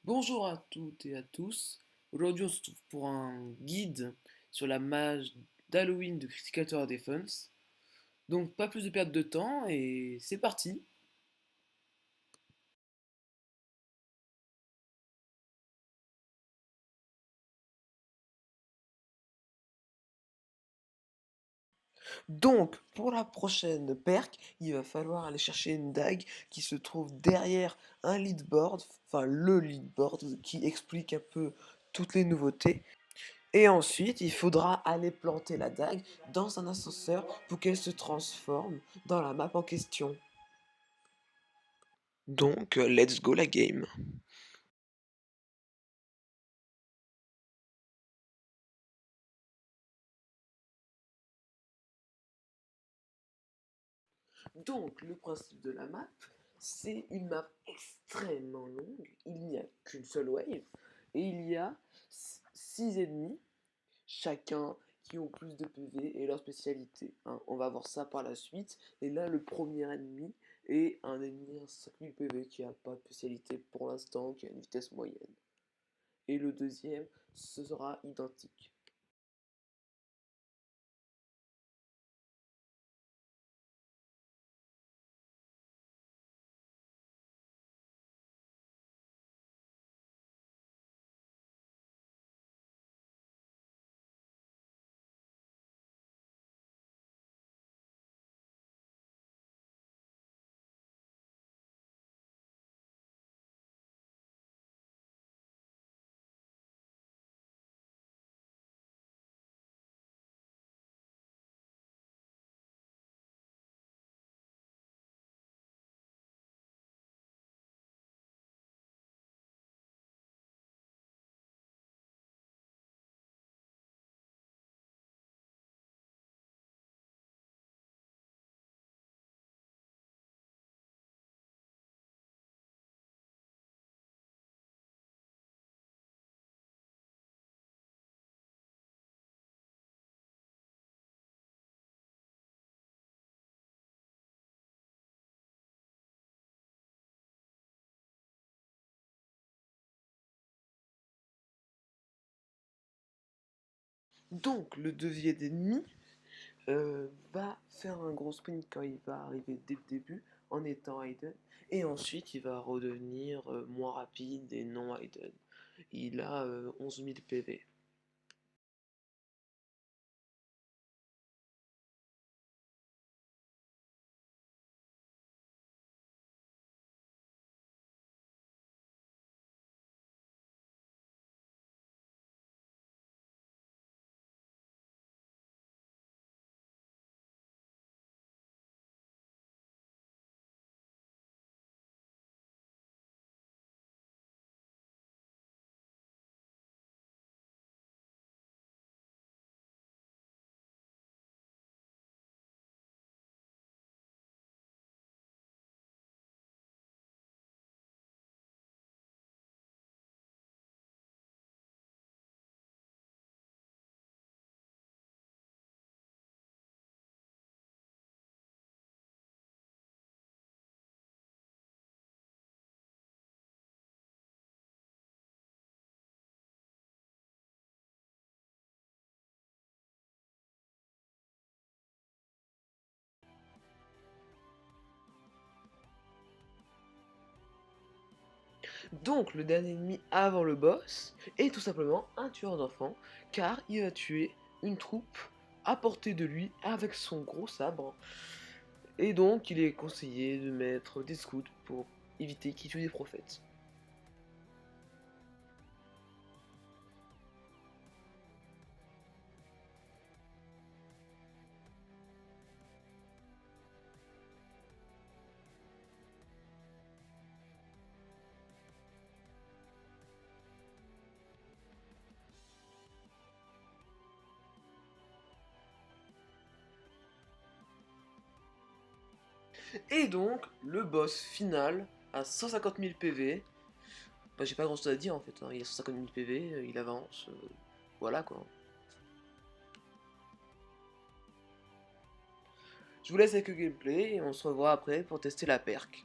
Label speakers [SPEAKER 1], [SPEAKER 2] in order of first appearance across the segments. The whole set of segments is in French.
[SPEAKER 1] Bonjour à toutes et à tous. Aujourd'hui, on se retrouve pour un guide sur la mage d'Halloween de Critical Tower Defense. Donc, pas plus de perte de temps et c'est parti. Donc, pour la prochaine perk, il va falloir aller chercher une dague qui se trouve derrière un leadboard, enfin le leadboard qui explique un peu toutes les nouveautés. Et ensuite, il faudra aller planter la dague dans un ascenseur pour qu'elle se transforme dans la map en question. Donc, let's go la game. Donc, le principe de la map, c'est une map extrêmement longue. Il n'y a qu'une seule wave et il y a 6 ennemis, chacun qui ont plus de PV et leur spécialité, hein. On va voir ça par la suite. Et là, le premier ennemi est un ennemi à 5000 PV qui n'a pas de spécialité pour l'instant, qui a une vitesse moyenne. Et le deuxième, ce sera identique. Donc, le deuxième ennemi va faire un gros sprint quand il va arriver dès le début en étant Hayden et ensuite il va redevenir moins rapide et non Hayden. Il a 11 000 PV. Donc le dernier ennemi avant le boss est tout simplement un tueur d'enfants car il va tuer une troupe à portée de lui avec son gros sabre. Et donc il est conseillé de mettre des scouts pour éviter qu'il tue des prophètes. Et donc, le boss final à 150 000 PV. Bah, j'ai pas grand chose à dire en fait, hein. Il a 150 000 PV, il avance. Voilà quoi. Je vous laisse avec le gameplay et on se revoit après pour tester la perk.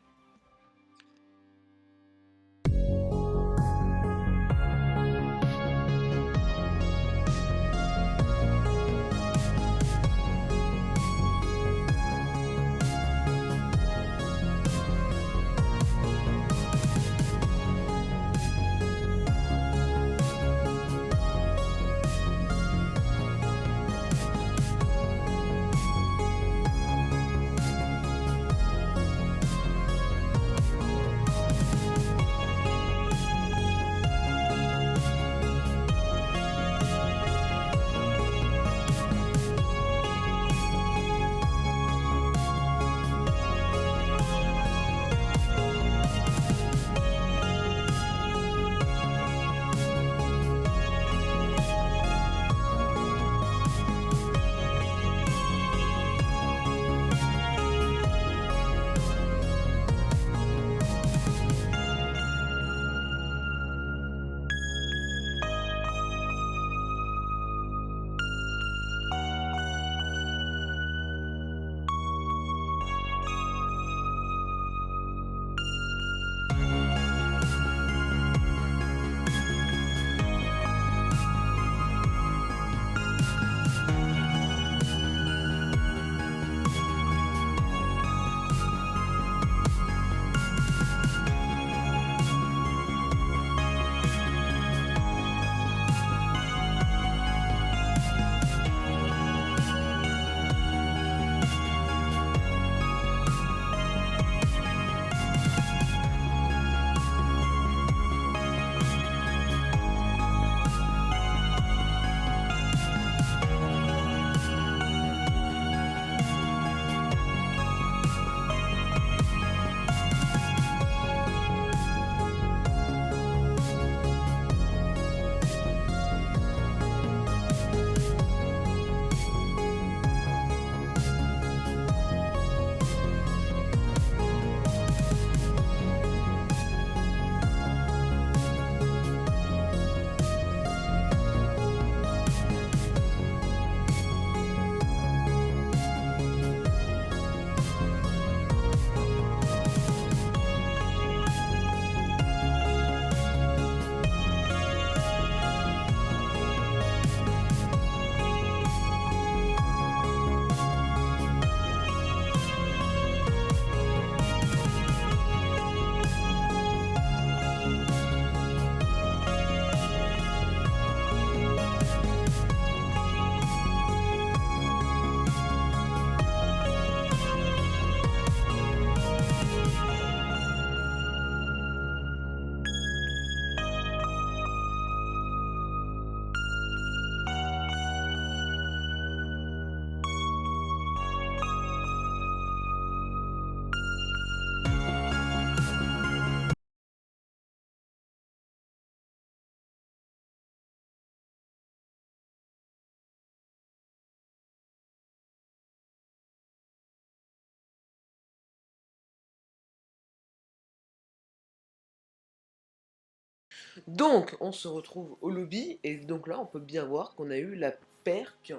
[SPEAKER 1] Donc, on se retrouve au lobby, et donc là, on peut bien voir qu'on a eu la perque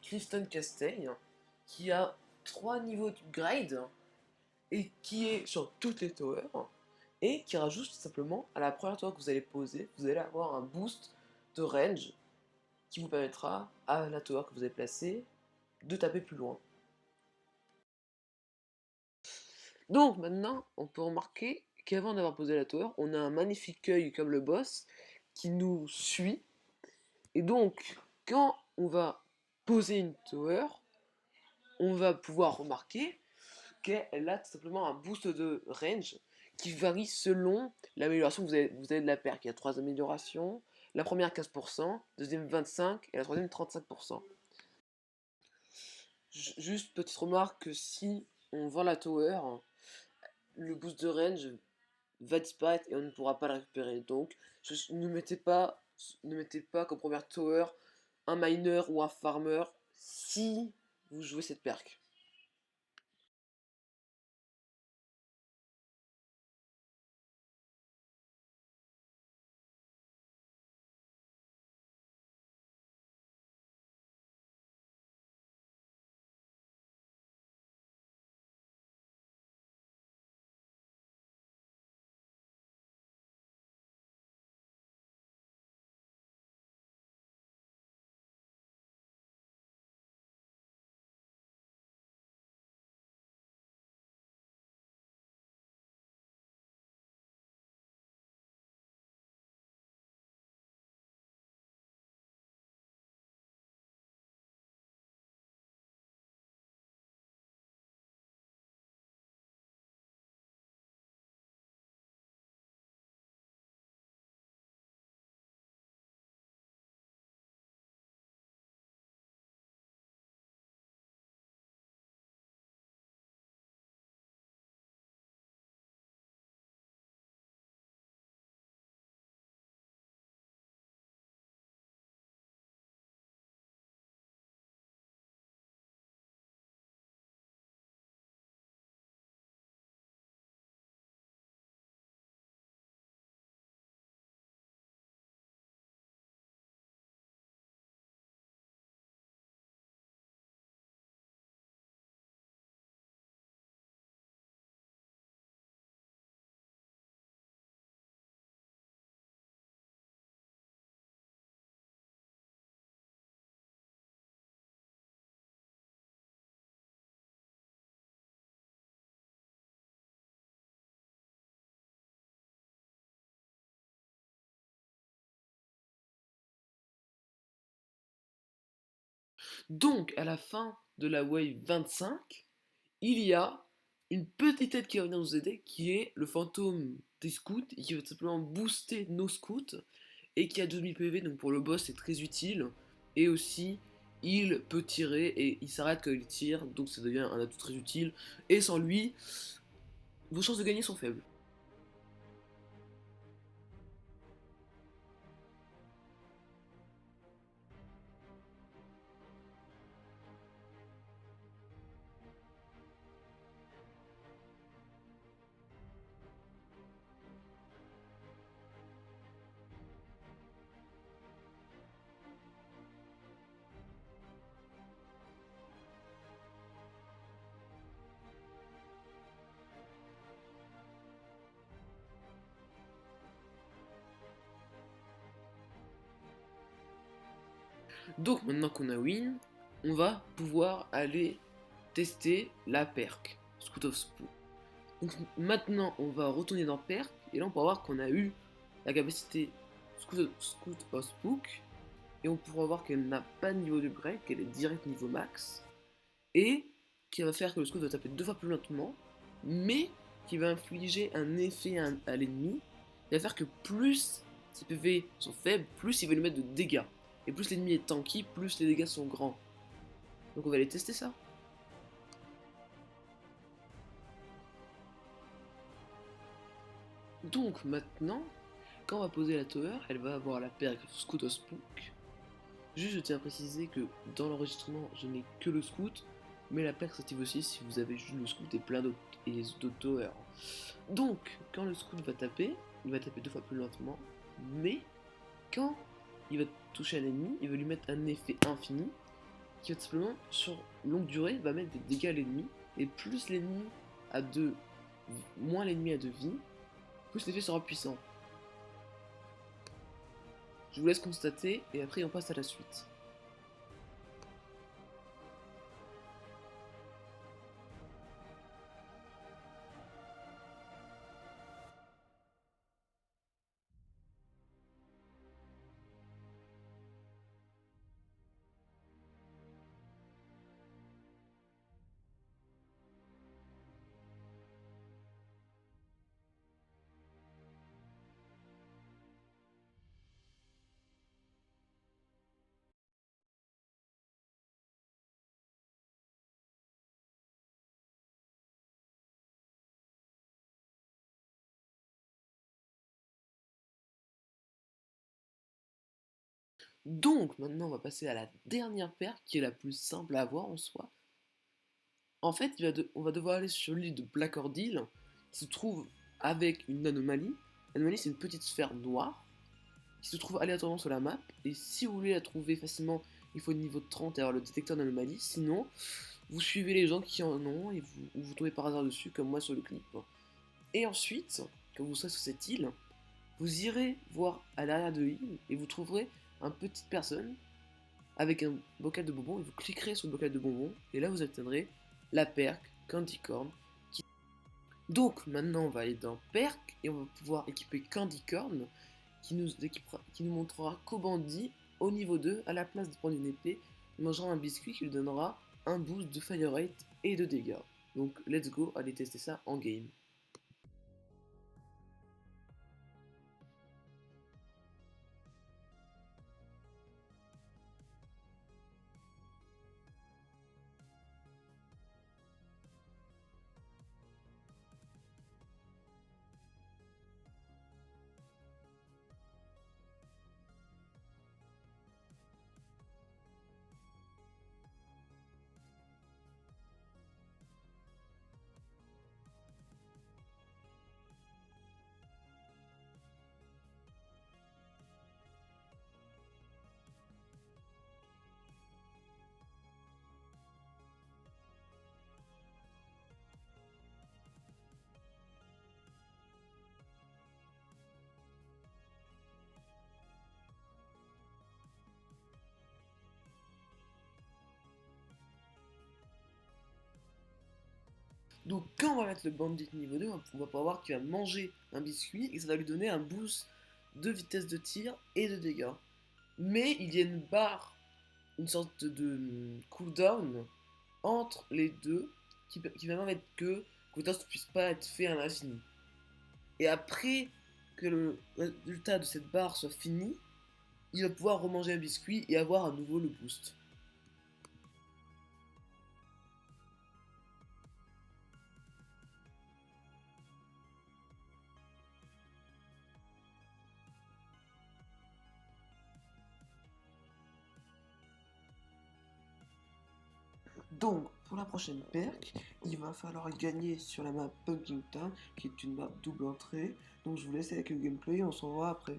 [SPEAKER 1] Clifton Castaigne, qui a 3 niveaux d'upgrade, et qui est sur toutes les towers, et qui rajoute tout simplement, à la première tower que vous allez poser, vous allez avoir un boost de range, qui vous permettra, à la tower que vous avez placée, de taper plus loin. Donc maintenant, on peut remarquer qu'avant d'avoir posé la tower, on a un magnifique œil comme le boss qui nous suit. Et donc, quand on va poser une tower, on va pouvoir remarquer qu'elle a tout simplement un boost de range qui varie selon l'amélioration que vous avez de la perk. Il y a 3 améliorations. La première 15%, deuxième 25% et la troisième 35%. Juste petite remarque que si on vend la tower, le boost de range va disparaître et on ne pourra pas le récupérer. Donc, ne mettez pas comme première tower un miner ou un farmer si vous jouez cette perk. Donc, à la fin de la wave 25, il y a une petite tête qui va venir nous aider, qui est le fantôme des scouts, et qui va tout simplement booster nos scouts, et qui a 2000 PV, donc pour le boss c'est très utile, et aussi il peut tirer, et il s'arrête quand il tire, donc ça devient un atout très utile, et sans lui, vos chances de gagner sont faibles. Donc maintenant qu'on a win, on va pouvoir aller tester la perk, Scout of Spook. Donc maintenant on va retourner dans perk, et là on pourra voir qu'on a eu la capacité Scout of Spook, et on pourra voir qu'elle n'a pas de niveau de break, qu'elle est direct niveau max, et qui va faire que le scout va taper 2 fois plus lentement, mais qui va infliger un effet à l'ennemi, qui va faire que plus ses PV sont faibles, plus il va lui mettre de dégâts. Et plus l'ennemi est tanky, plus les dégâts sont grands. Donc on va aller tester ça. Donc maintenant, quand on va poser la tower, elle va avoir la perk Scout of Spook. Juste, je tiens à préciser que dans l'enregistrement, je n'ai que le scout, mais la perk s'active aussi si vous avez juste le scout et plein d'autres towers. Donc, quand le scout va taper, il va taper 2 fois plus lentement, mais quand il va toucher un ennemi, il va lui mettre un effet infini qui va tout simplement, sur longue durée, va mettre des dégâts à l'ennemi, et plus l'ennemi a de... moins l'ennemi a de vie, plus l'effet sera puissant. Je vous laisse constater, et après on passe à la suite. Donc maintenant on va passer à la dernière perque qui est la plus simple à avoir en soi. En fait, on va devoir aller sur l'île de Black Ordeal, qui se trouve avec une anomalie. L'anomalie, c'est une petite sphère noire qui se trouve aléatoirement sur la map. Et si vous voulez la trouver facilement, il faut niveau 30 et avoir le détecteur d'anomalie. Sinon, vous suivez les gens qui en ont et vous tombez par hasard dessus, comme moi sur le clip. Et ensuite, quand vous serez sur cette île, vous irez voir à l'arrière de l'île et vous trouverez une petite personne avec un bocal de bonbons. Et vous cliquerez sur le bocal de bonbons et là vous obtiendrez la perque Candy Corn. Donc maintenant on va aller dans perque et on va pouvoir équiper Candy Corn qui nous montrera qu'au bandit au niveau 2, à la place de prendre une épée, il mangera un biscuit qui lui donnera un boost de fire rate et de dégâts. Donc let's go, aller tester ça en game. Donc quand on va mettre le bandit niveau 2, on va pouvoir voir qu'il va manger un biscuit et ça va lui donner un boost de vitesse de tir et de dégâts. Mais il y a une barre, une sorte de cooldown entre les deux qui va permettre que le cooldown ne puisse pas être fait à l'infini. Et après que le résultat de cette barre soit fini, il va pouvoir remanger un biscuit et avoir à nouveau le boost. Donc, pour la prochaine perk, il va falloir gagner sur la map Pumpkin Town, qui est une map double entrée. Donc, je vous laisse avec le gameplay et on se revoit après.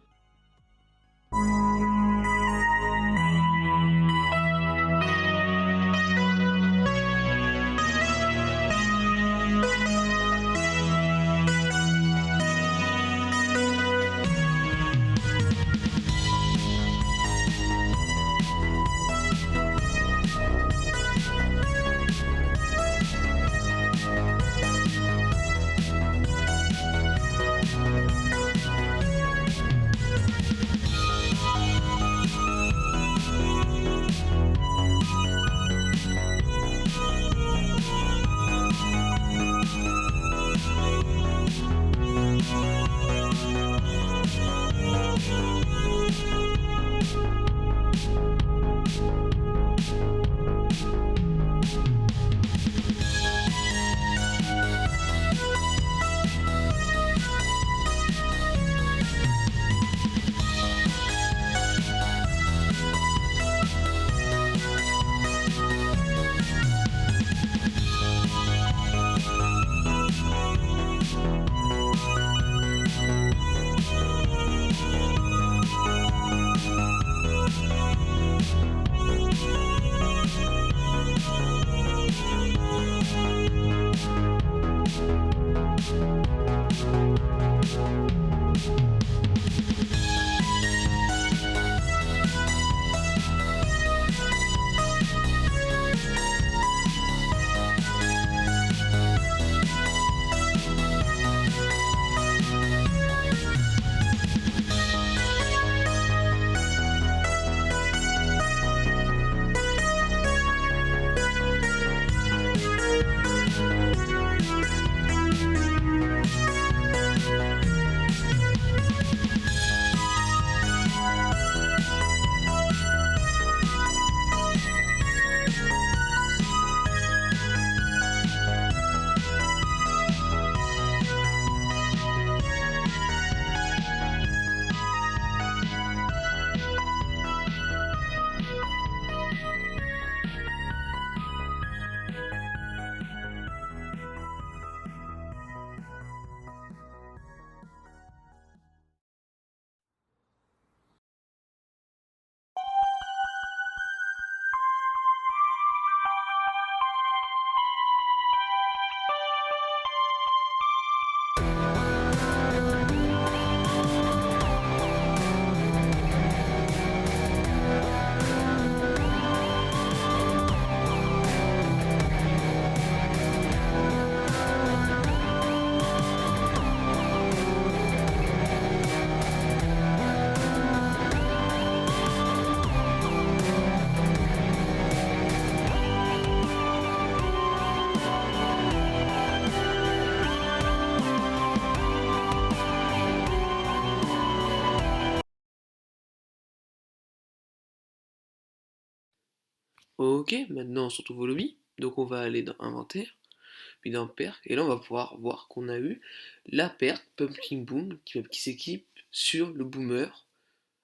[SPEAKER 1] Ok, maintenant on se retrouve au lobby. Donc on va aller dans inventaire, puis dans perk, et là on va pouvoir voir qu'on a eu la perk Pumpkin Boom qui s'équipe sur le boomer.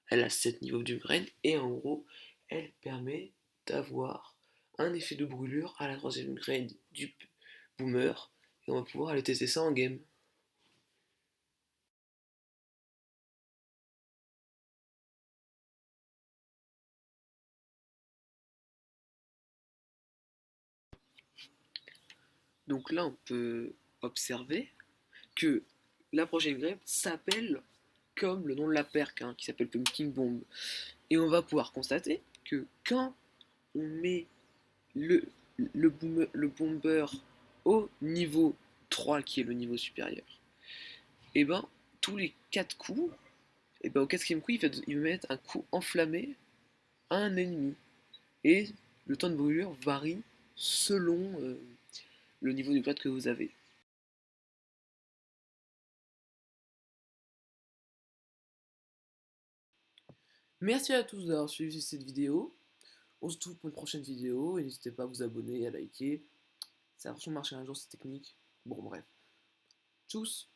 [SPEAKER 1] Elle a 7 niveaux d'upgrade et en gros elle permet d'avoir un effet de brûlure à la troisième upgrade du boomer et on va pouvoir aller tester ça en game. Donc là on peut observer que la prochaine grève s'appelle comme le nom de la perk, hein, qui s'appelle Pumpkin Bomb. Et on va pouvoir constater que quand on met le, le bomber au niveau 3, qui est le niveau supérieur, et ben tous les 4 coups, et ben au quatrième coup, il va mettre un coup enflammé à un ennemi. Et le temps de brûlure varie selon le niveau de grade que vous avez. Merci à tous d'avoir suivi cette vidéo. On se retrouve pour une prochaine vidéo et n'hésitez pas à vous abonner et à liker. Ça a franchement marché un jour cette technique. Bon bref. Tchuss.